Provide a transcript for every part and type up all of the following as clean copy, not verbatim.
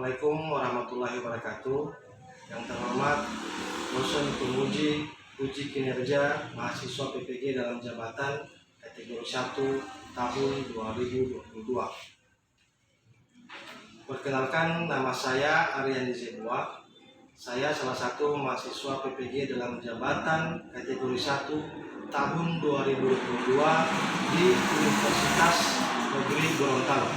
Assalamualaikum warahmatullahi wabarakatuh. Yang terhormat dosen penguji uji kinerja mahasiswa PPG dalam jabatan kategori 1 tahun 2022. Perkenalkan, nama saya Aryandi Zebua. Saya salah satu mahasiswa PPG dalam jabatan kategori 1 tahun 2022 di Universitas Negeri Gorontalo.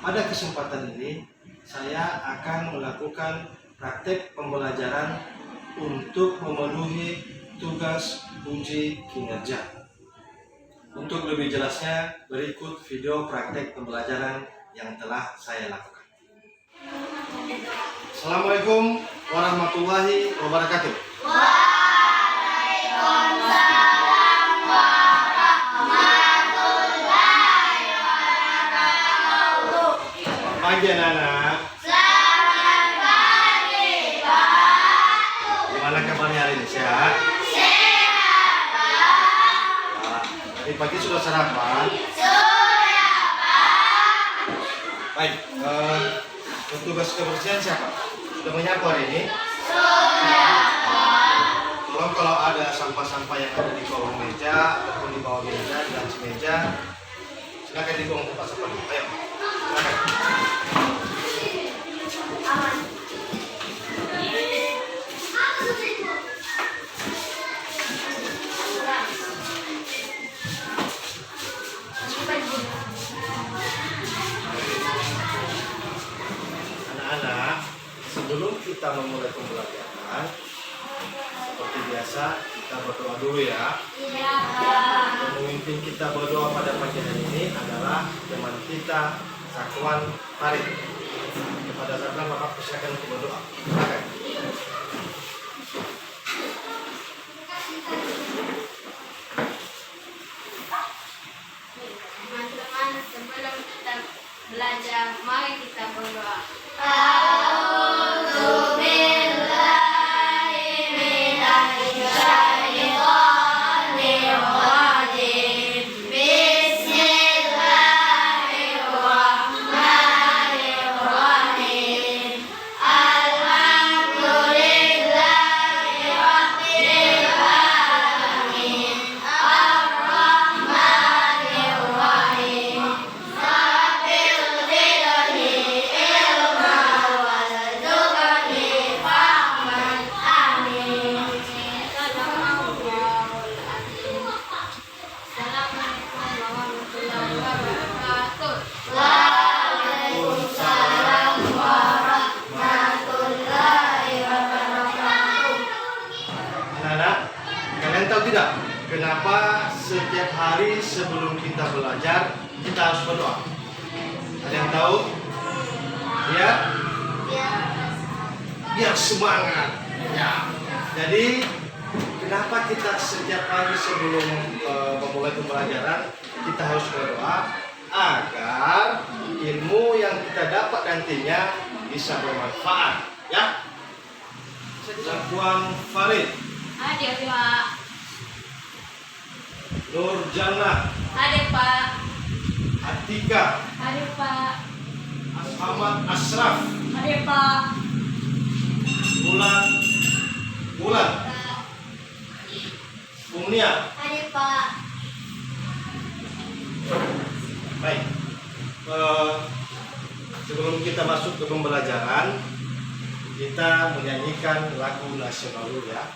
Pada kesempatan ini, saya akan melakukan praktek pembelajaran untuk memenuhi tugas uji kinerja. Untuk lebih jelasnya, berikut video praktek pembelajaran yang telah saya lakukan. Assalamualaikum warahmatullahi wabarakatuh. Waalaikumsalam warahmatullahi wabarakatuh. Pagi anak-anak. Selamat pagi, Pak. Gimana kabarnya hari ini? Sehat? Sehat, Pak. Tadi pagi sudah sarapan? Sudah, Pak. Baik, petugas kebersihan siapa? Sudah menyapu hari ini? Sudah, Pak. Tolong kalau ada sampah-sampah yang ada di kolong meja ataupun di bawah meja, di atas meja, silakan dibuang tempat sampah. Ayo, silakan. Aman. Anak-anak, sebelum kita memulai pembelajaran, seperti biasa kita berdoa dulu ya. Iya, Pak. Pemimpin kita berdoa pada pagi hari ini adalah teman kita, Sakwan Farid. Kepada Sakwan, Bapak persilakan untuk berdoa. Silakan. Teman-teman, sebelum kita belajar, mari kita berdoa. Anak-anak, kalian tahu tidak kenapa setiap hari sebelum kita belajar kita harus berdoa? Ada yang tahu? Ya? Biar semangat. Ya. Jadi kenapa kita setiap hari sebelum memulai pembelajaran kita harus berdoa agar ilmu yang kita dapat nantinya bisa bermanfaat. Ya? Sakwan Farid, Hadir, Pak. Nur Jannah, Hadir, Pak. Atika, Hadir, Pak. Ahmad Ashraf, Hadir, Pak. Bulan, Umnia. Hadir, Pak. Baik, sebelum kita masuk ke pembelajaran, kita menyanyikan lagu nasional dulu ya.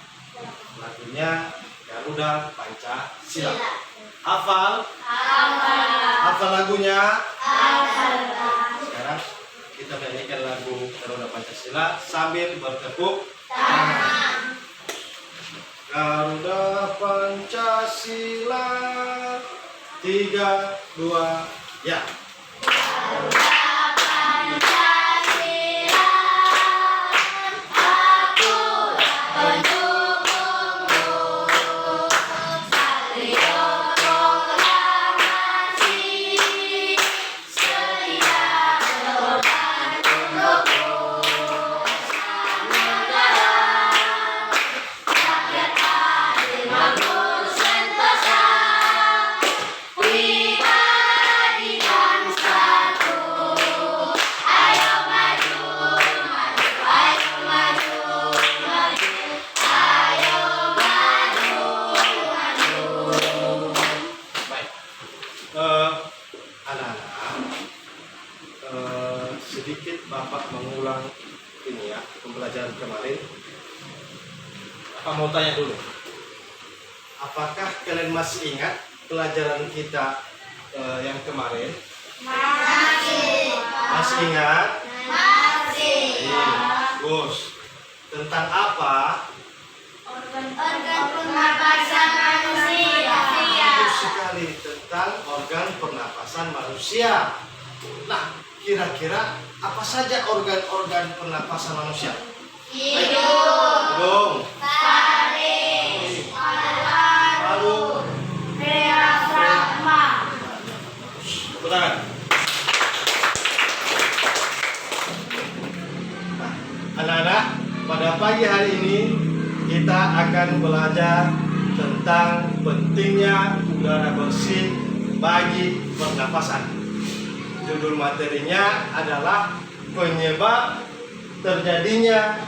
Lagunya Garuda Pancasila. Hafal? Hafal lagunya? Sekarang kita menyanyikan lagu Garuda Pancasila sambil bertepuk tangan. Garuda Pancasila, 3, 2, ya. Pribadi dan Anak-anak, sedikit Bapak mengulang ini ya, pembelajaran kemarin. Bapak mau tanya dulu, apakah kalian masih ingat pelajaran kita yang kemarin? Masih ingat? Bagus. Tentang apa? Organ pernapasan manusia. Bagus sekali, tentang organ pernapasan manusia. Nah, kira-kira apa saja organ-organ pernapasan manusia? Hidung, paru, Diafragma. tepuk tangan. Nah, anak-anak, pada pagi hari ini kita akan belajar tentang pentingnya udara bersih bagi pernapasan. Judul materinya adalah penyebab terjadinya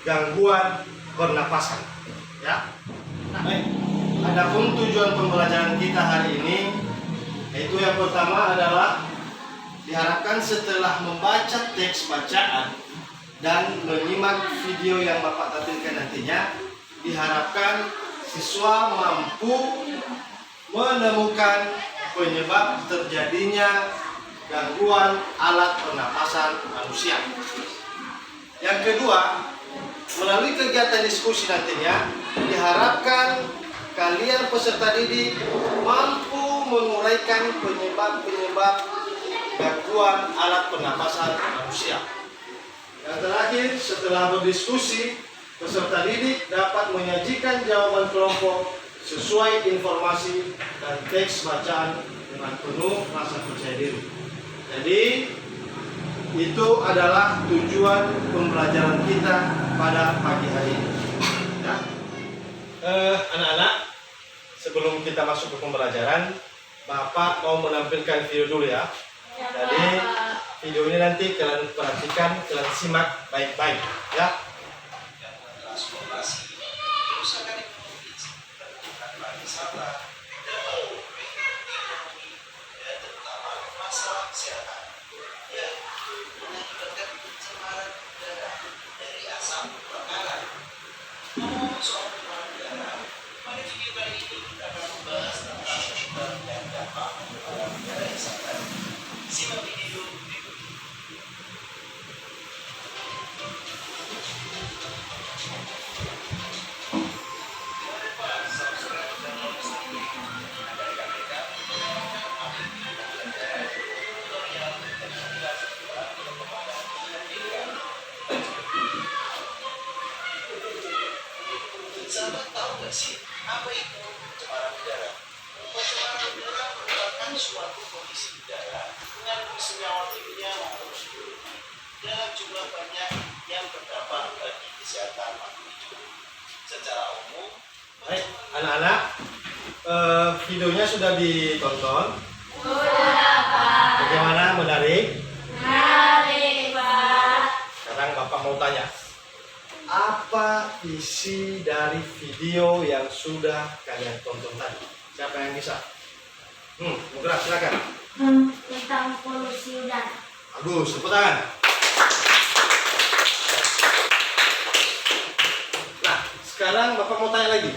gangguan pernapasan. Ya. Baik. Adapun tujuan pembelajaran kita hari ini, yaitu yang pertama adalah diharapkan setelah membaca teks bacaan dan menyimak video yang Bapak tampilkan nantinya, diharapkan siswa mampu menemukan penyebab terjadinya gangguan alat pernapasan manusia. Yang kedua, melalui kegiatan diskusi nantinya, diharapkan kalian peserta didik mampu menguraikan penyebab-penyebab gangguan alat pernapasan manusia. Yang terakhir, setelah berdiskusi, peserta didik dapat menyajikan jawaban kelompok sesuai informasi dan teks bacaan dengan penuh rasa percaya diri. Jadi, itu adalah tujuan pembelajaran kita pada pagi hari ini. Ya. Anak-anak, sebelum kita masuk ke pembelajaran, Bapak mau menampilkan video dulu ya. Jadi video ini nanti kalian perhatikan, kalian simak baik-baik ya. Sahabat tahu nggak sih apa itu pencemaran udara? Pencemaran udara merupakan suatu kondisi udara mengandung senyawa kimia maupun biologi dalam jumlah banyak yang berdampak bagi kesehatan makhluk. Secara umum, Baik, anak-anak, videonya sudah ditonton. Bagaimana, menarik? Sekarang Bapak mau tanya, apa isi dari video yang sudah kalian tonton tadi? Siapa yang bisa? Bergerak, silakan. Tentang polusi udara. Bagus, tepuk tangan. Nah, sekarang Bapak mau tanya lagi.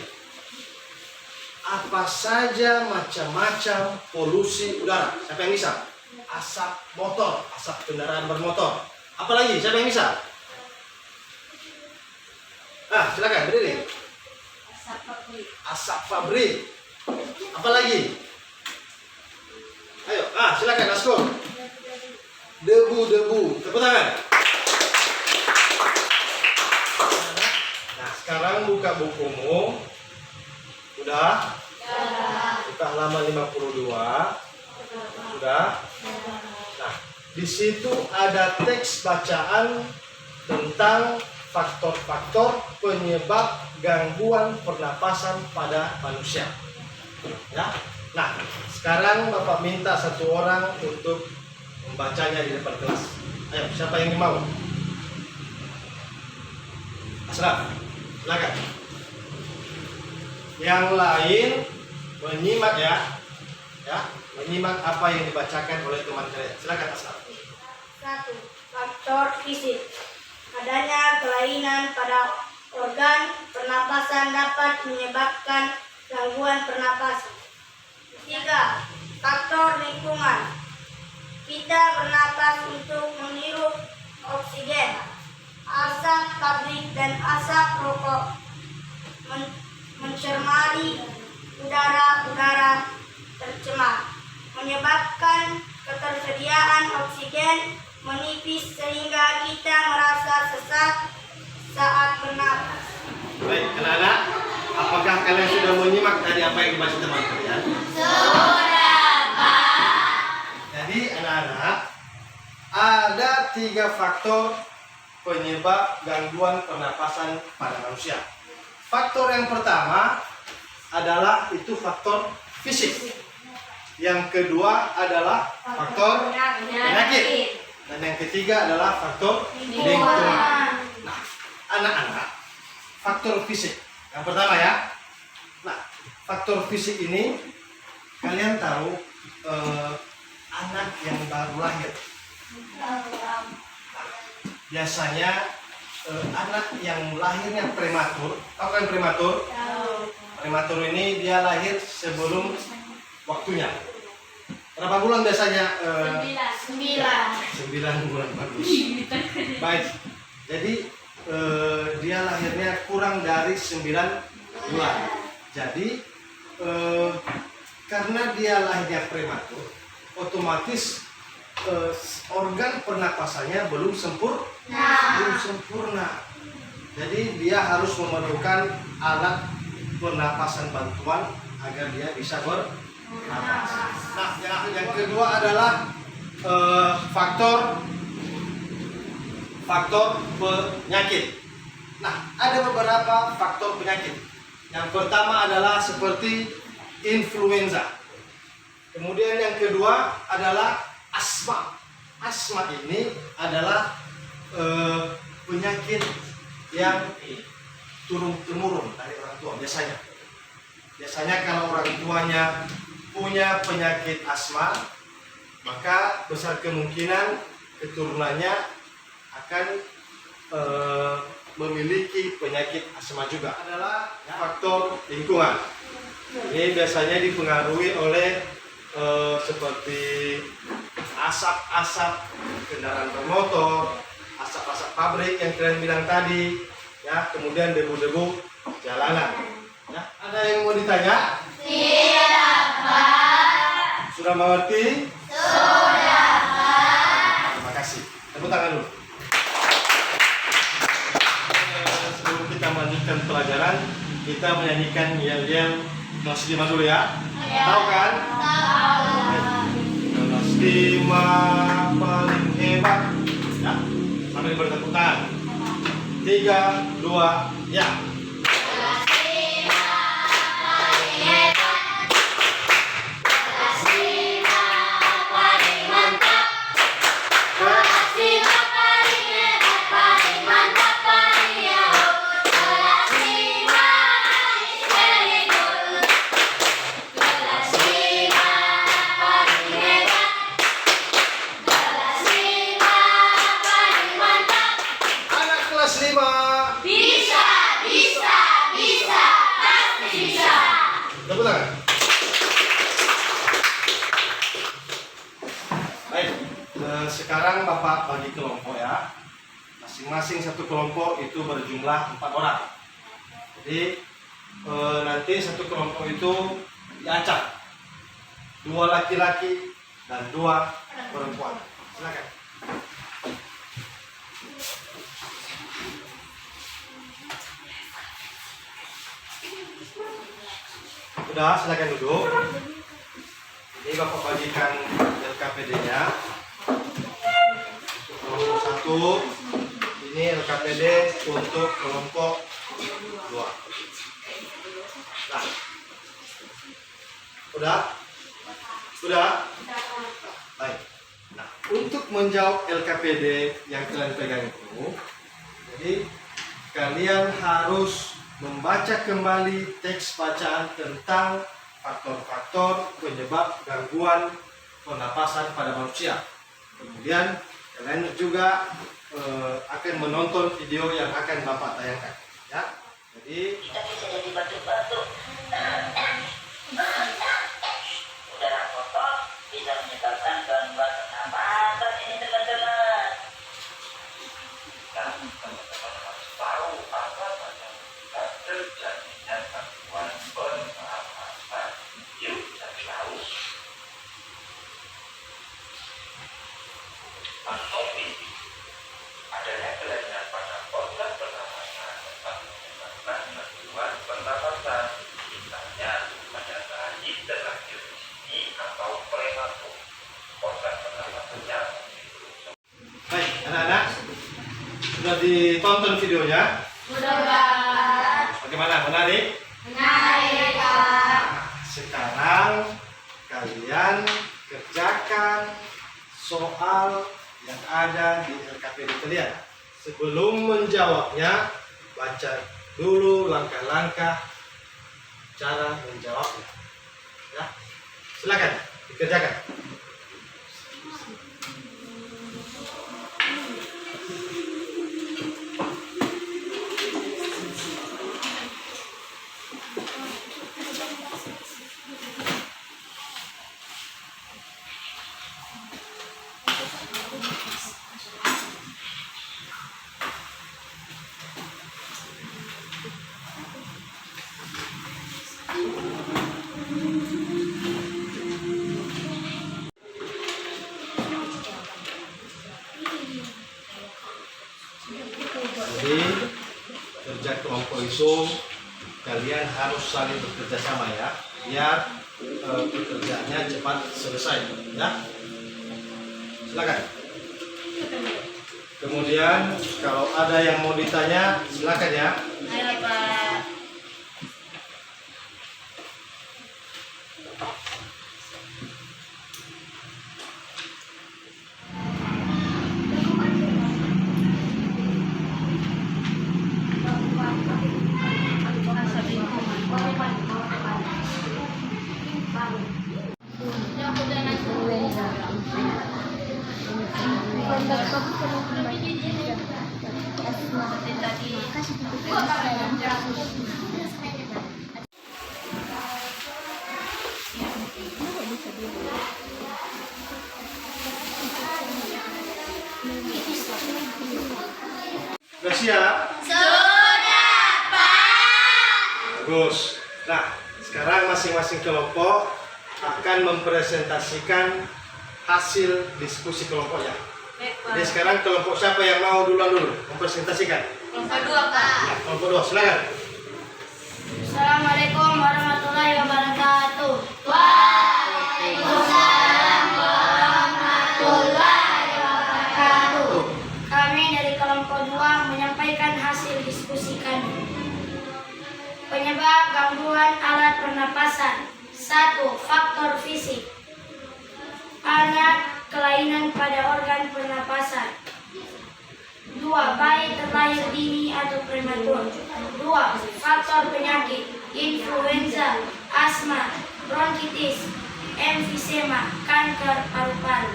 Apa saja macam-macam polusi udara? Siapa yang bisa? Asap motor, asap kendaraan bermotor. Apalagi? Siapa yang bisa? Silakan berdiri. Asap pabrik. Apalagi? Ayo, silakan Askul. Debu-debu. Tepuk tangan. Nah, sekarang buka bukumu. Sudah? Buka halaman 52. Sudah? Nah, di situ ada teks bacaan tentang faktor-faktor penyebab gangguan pernapasan pada manusia. Ya. Nah, sekarang Bapak minta satu orang untuk membacanya di depan kelas. Ayo, siapa yang mau? Asraf, silakan. Yang lain menyimak ya. Ya, menyimak apa yang dibacakan oleh teman kalian. Silakan Asal. 1. Faktor fisik. Adanya kelainan pada organ pernapasan dapat menyebabkan gangguan pernapasan. 3. Faktor lingkungan. Kita bernapas untuk menghirup oksigen. Asap pabrik dan asap rokok mencemari udara tercemar, menyebabkan ketersediaan oksigen menipis sehingga kita merasa sesak saat bernapas. Baik, anak-anak, apakah kalian sudah menyimak tadi apa yang dibaca teman kalian? Jadi anak-anak, ada 3 faktor penyebab gangguan pernapasan pada manusia. Faktor yang pertama adalah itu faktor fisik. Yang kedua adalah faktor penyakit. Dan yang ketiga adalah faktor lingkungan. Nah, anak-anak, faktor fisik. Yang pertama ya. Nah, faktor fisik ini kalian tahu anak yang baru lahir. Biasanya anak yang lahirnya prematur, apa yang prematur? Prematur ini dia lahir sebelum waktunya. Berapa bulan biasanya? 9 bulan, bagus. Baik, jadi dia lahirnya kurang dari 9 bulan. Jadi karena dia lahirnya prematur, otomatis organ pernapasannya belum sempurna. Jadi dia harus memerlukan alat pernapasan bantuan agar dia bisa bernapas. Nah, yang kedua adalah faktor penyakit. Nah, ada beberapa faktor penyakit. Yang pertama adalah seperti influenza. Kemudian yang kedua adalah asma. Asma ini adalah penyakit yang turun-temurun dari orang tua biasanya. Biasanya kalau orang tuanya punya penyakit asma, maka besar kemungkinan keturunannya akan memiliki penyakit asma juga. Adalah faktor lingkungan. Ini biasanya dipengaruhi oleh seperti asap-asap kendaraan bermotor, asap-asap pabrik yang kalian bilang tadi, ya, kemudian debu-debu jalanan. Ya, ada yang mau ditanya? Tidak, Pak. Sudah mengerti? Sudah, Pak. Terima kasih. Tepuk tangan dulu. Sebelum kita melanjutkan pelajaran, kita menyanyikan yel-yel kelas 5 dulu ya. Tahu kan? Tahu. Kelas 5 paling hebat. Ya, sambil bertepuk tangan. 3, 2, ya. Tepuk tangan. Baik, sekarang Bapak bagi kelompok ya. Masing-masing satu kelompok itu berjumlah 4 orang. Jadi nanti satu kelompok itu diacak 2 laki-laki dan 2 perempuan. Silakan. Sudah, silakan duduk. Ini Bapak bagikan LKPD-nya. Kelompok 1, ini LKPD untuk kelompok 2. Nah, sudah? Baik. Nah, untuk menjawab LKPD yang kalian pegang itu, jadi kalian harus membaca kembali teks bacaan tentang faktor-faktor penyebab gangguan pernapasan pada manusia. Kemudian kalian juga akan menonton video yang akan Bapak tayangkan, ya. Jadi Kita bisa jadi batuk-batuk. Udara kotor bisa menyebabkan gangguan pernapasan ini teman-teman. Dan teman-teman harus tahu apa saja yang terjadinya gangguan pernapasan. Yuk kita tahu. Atopik adalah kelainan pada organ pernapasan yang menyebabkan gangguan pernapasan, misalnya pada bayi terlahir di sini atau prematur. Organ pernapasannya belum. baik, anak-anak sudah ditonton videonya. Udah Pak. Bagaimana, menarik? Menarik Pak. Sekarang kalian kerjakan soal yang ada di LKPD kalian. Sebelum menjawabnya, baca dulu langkah-langkah cara menjawabnya. Ya, silakan dikerjakan. Jadi kerja kelompok itu kalian harus saling bekerja sama ya, biar pekerjaannya cepat selesai. Ya, silakan. Kemudian kalau ada yang mau ditanya, silakan ya. Ayo Pak. Sudah siap? Sudah Pak. Bagus. Nah, sekarang masing-masing kelompok akan mempresentasikan hasil diskusi kelompoknya. Jadi sekarang kelompok siapa yang mau duluan dulu mempresentasikan? Kelompok 2 Pak. Ya, kelompok 2, silakan. Assalamualaikum warahmatullahi wabarakatuh. Waalaikumsalam warahmatullahi wabarakatuh. Kami dari kelompok 2 menyampaikan hasil diskusi kami. Penyebab gangguan alat pernapasan. 1. Faktor fisik. Ada kelainan pada organ pernapasan. 2. Bayi terlahir dini atau prematur. 2. Faktor penyakit. Influenza, asma, bronkitis, emfisema, kanker paru-paru.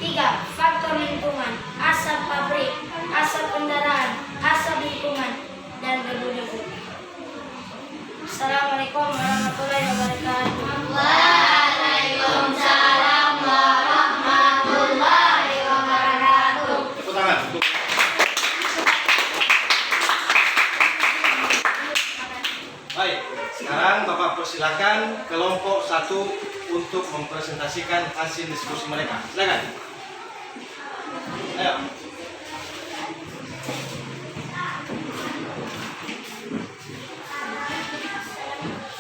3. Faktor lingkungan. Asap pabrik, asap kendaraan, asap lingkungan, dan debu-debu. Assalamualaikum warahmatullahi wabarakatuh. Waalaikumsalam warahmatullahi wabarakatuh. Tepuk tangan. Baik, sekarang Bapak persilakan kelompok 1 untuk mempresentasikan hasil diskusi mereka. Silakan. Ayo.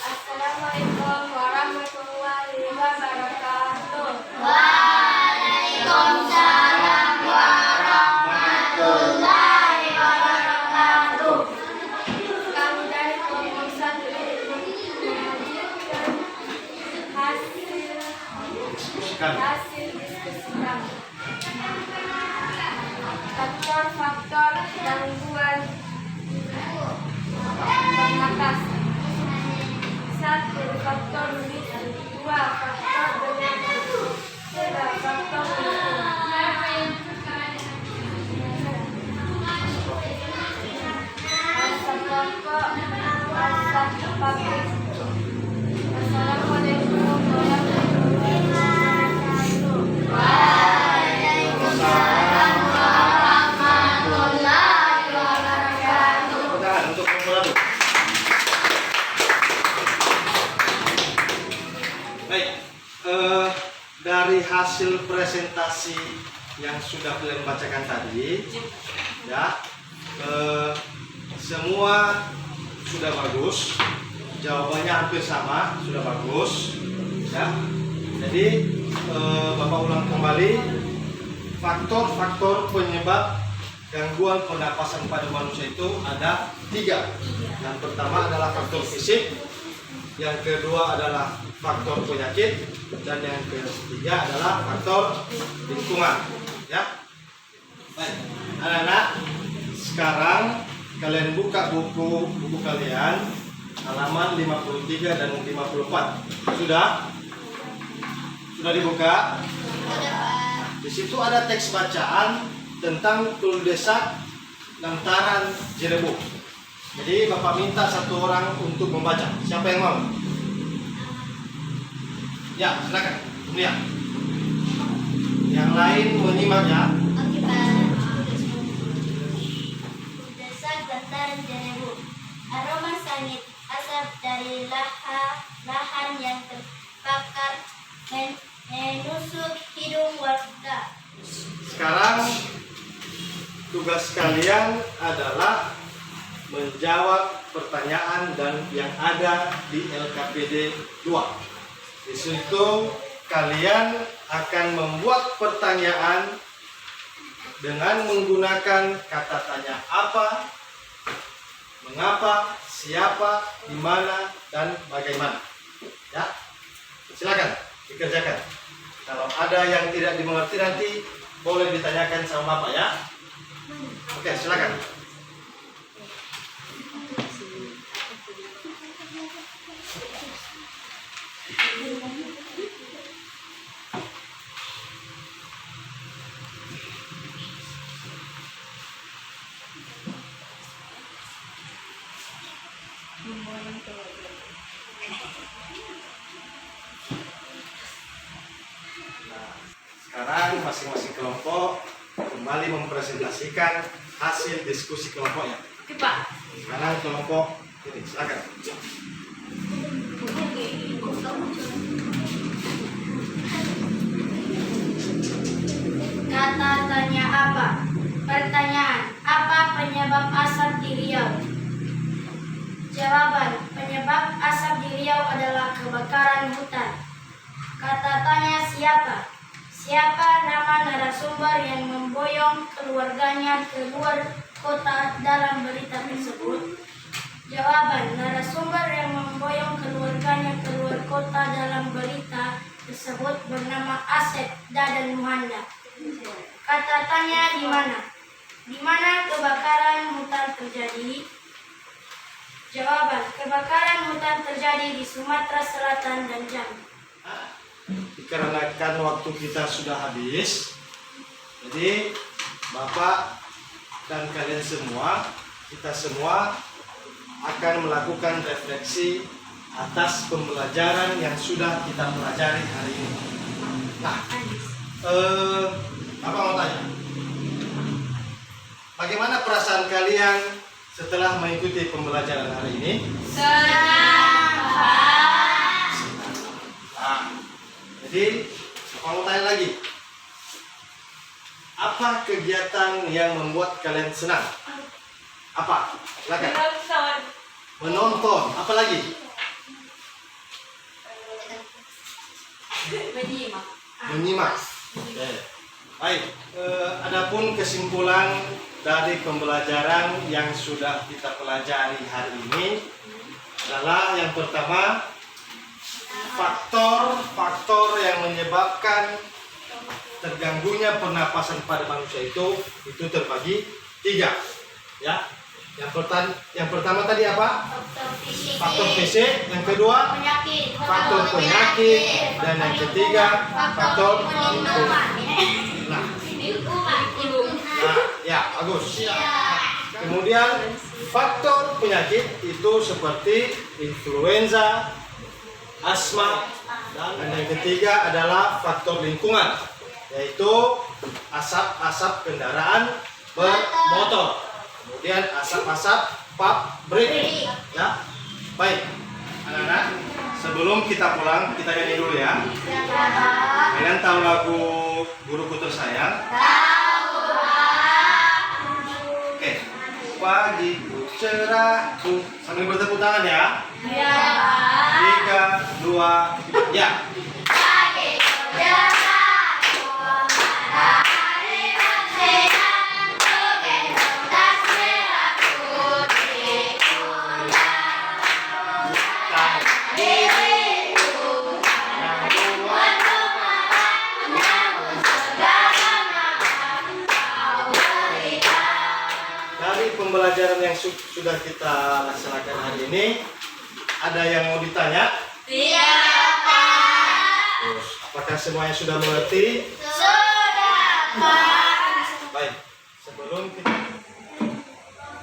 Assalamualaikum warahmatullahi wabarakatuh. Waalaikumsalam warahmatullahi wabarakatuh. Kami dari kelompok 1 menghadirkan Diskusikan. hasil diskusi kami. Faktor-faktor gangguan pernapasan. 1. 1. Faktor risiko. 2. Faktor beresiko. 3. Faktor lingkungan. Asal pokok, asal pabrik. Assalamualaikum warahmatullahi wabarakatuh. Waalaikumsalam warahmatullahi wabarakatuh. Tepuk tangan untuk pemula. Baik, dari hasil presentasi yang sudah kalian bacakan tadi, ya, semua sudah bagus, jawabannya hampir sama, sudah bagus, ya. Jadi Bapak ulang kembali, faktor-faktor penyebab gangguan pernapasan pada manusia itu ada 3. Yang pertama adalah faktor fisik, yang kedua adalah faktor penyakit, dan yang ketiga adalah faktor lingkungan, ya. Baik, anak-anak, sekarang kalian buka buku kalian halaman 53 dan 54. Sudah dibuka? Di situ ada teks bacaan tentang Tul Desa Lantaran Jerebu. Jadi Bapak minta satu orang untuk membaca. Siapa yang mau? Ya, silakan. Lihat. Yang lain menyimak ya. Oke, Pak. Desa Lantaran Jerebu. Aroma sangit, asap dari lahan yang terbakar menusuk hidung warga. Sekarang tugas kalian adalah menjawab pertanyaan dan yang ada di LKPD 2. Di situ kalian akan membuat pertanyaan dengan menggunakan kata tanya apa, mengapa, siapa, di mana, dan bagaimana. Ya, silakan dikerjakan. Kalau ada yang tidak dimengerti nanti boleh ditanyakan sama Bapak ya. Oke, silakan. Sekarang masing-masing kelompok kembali mempresentasikan hasil diskusi kelompoknya. Oke, Pak. Sekarang kelompok ini, silakan. Kata tanya apa? Pertanyaan, apa penyebab asap di Riau? Jawaban, penyebab asap di Riau adalah kebakaran hutan. Kata tanya siapa? Siapa nama narasumber yang memboyong keluarganya keluar kota dalam berita tersebut? Jawaban, narasumber yang memboyong keluarganya keluar kota dalam berita tersebut bernama Asep Dadan Muhanda. Kata tanya di mana? Di mana kebakaran hutan terjadi? Jawaban, kebakaran hutan terjadi di Sumatera Selatan dan Jambi. Dikarenakan waktu kita sudah habis, jadi Bapak dan kalian semua, kita semua akan melakukan refleksi atas pembelajaran yang sudah kita pelajari hari ini. Nah, Bapak mau tanya, bagaimana perasaan kalian setelah mengikuti pembelajaran hari ini? Jadi, mau tanya lagi, apa kegiatan yang membuat kalian senang? Apa? Silakan. Menonton. Apa lagi? Menyimak. Oke. Baik. Adapun kesimpulan dari pembelajaran yang sudah kita pelajari hari ini adalah yang pertama, faktor yang menyebabkan terganggunya pernapasan pada manusia itu terbagi 3, ya. Yang pertama tadi apa? Faktor fisik. Yang kedua Penyakit. faktor penyakit. Dan yang ketiga faktor lingkungan. Nah, ya bagus. Kemudian faktor penyakit itu seperti influenza, asma, dan yang ketiga adalah faktor lingkungan, yaitu asap-asap kendaraan bermotor, kemudian asap-asap pabrik. Ya, baik, anak-anak. Sebelum kita pulang, kita nyanyi dulu ya. Kalian tahu lagu Guruku Tersayang? Oke, pagiku cerahku, sambil bertepuk tangan ya. 3, 2, ya. Dari pembelajaran yang sudah kita laksanakan hari ini, ada yang mau ditanya? Tidak, Pak. Terus, apakah semuanya sudah mengerti? Sudah, Pak.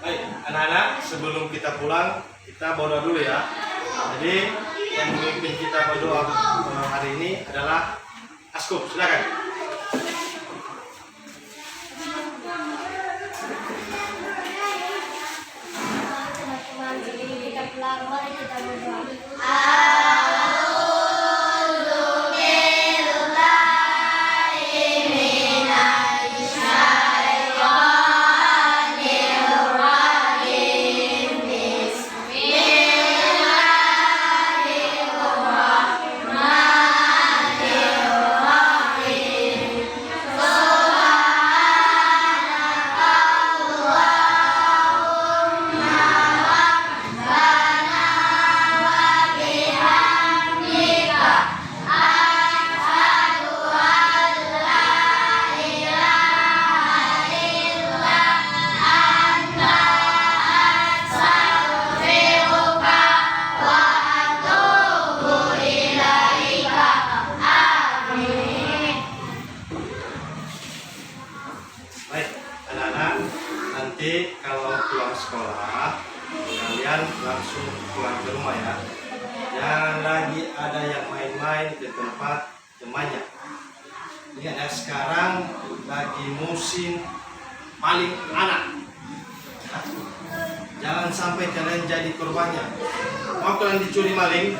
Baik, anak-anak, sebelum kita pulang, kita berdoa dulu ya. Jadi, yang memimpin kita berdoa hari ini adalah Askup, silakan. Teman-teman, sebelum kita pulang, mari kita berdoa. Baik, anak-anak, nanti kalau pulang sekolah, kalian langsung pulang ke rumah ya. Jangan lagi ada yang main-main ke tempat temannya. Ingat ya, sekarang lagi musim maling anak. Jangan sampai kalian jadi korbannya. Mau kalian dicuri maling?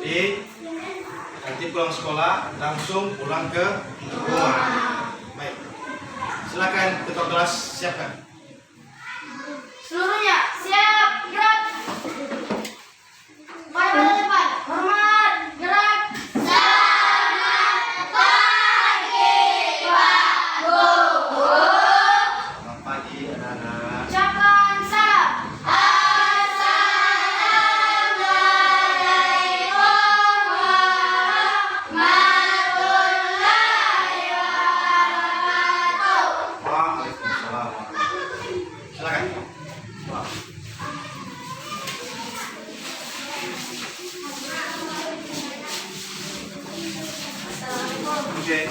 Jadi, nanti pulang sekolah langsung pulang ke rumah. Baik, silakan ketua kelas siapkan. Seluruhnya siap, gerak. Maju ke depan, hormat, gerak. Selamat pagi, Pak Guru. Selamat pagi anak-anak. Ucapkan salam. Waalaikumsalam. Silakan. Oke.